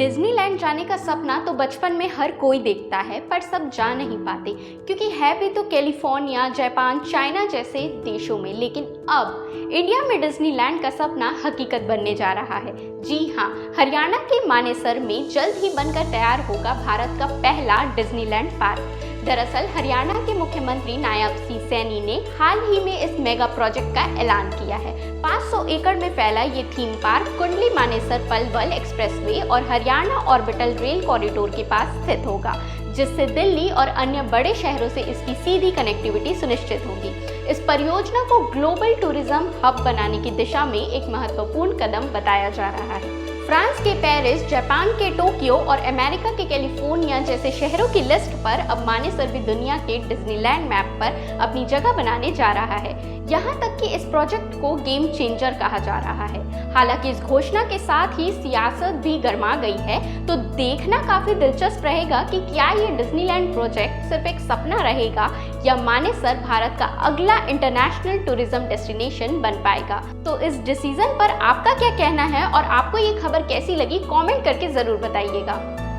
Disneyland जाने का सपना तो बचपन में हर कोई देखता है, पर सब जा नहीं पाते क्योंकि है भी तो कैलिफोर्निया, जापान, चाइना जैसे देशों में। लेकिन अब इंडिया में डिज्नीलैंड का सपना हकीकत बनने जा रहा है। जी हाँ, हरियाणा के मानेसर में जल्द ही बनकर तैयार होगा भारत का पहला डिज्नीलैंड पार्क। दरअसल हरियाणा के मुख्यमंत्री नायब सिंह सैनी ने हाल ही में इस मेगा प्रोजेक्ट का ऐलान किया है। 500 एकड़ में फैला ये theme park Kundli Manesar Palwal expressway और हरियाणा ऑर्बिटल रेल कॉरिडोर के पास स्थित होगा, जिससे दिल्ली और अन्य बड़े शहरों से इसकी सीधी कनेक्टिविटी सुनिश्चित होगी। इस परियोजना को ग्लोबल टूरिज्म हब बनाने की दिशा में एक महत्वपूर्ण कदम बताया जा रहा है। फ्रांस के पेरिस, जापान के टोक्यो और अमेरिका के कैलिफोर्निया जैसे शहरों की लिस्ट पर अब मानेसर भी दुनिया के डिज्नीलैंड मैप पर अपनी जगह बनाने जा रहा है। यहाँ तक कि इस प्रोजेक्ट को गेम चेंजर कहा जा रहा है। हालांकि इस घोषणा के साथ ही सियासत भी गर्मा गई है, तो देखना काफी दिलचस्प रहेगा कि क्या ये डिज्नीलैंड प्रोजेक्ट सिर्फ एक सपना रहेगा या मानेसर भारत का अगला इंटरनेशनल टूरिज्म डेस्टिनेशन बन पाएगा। तो इस डिसीजन पर आपका क्या कहना है और आपको ये खबर कैसी लगी, कमेंट करके जरूर बताइएगा।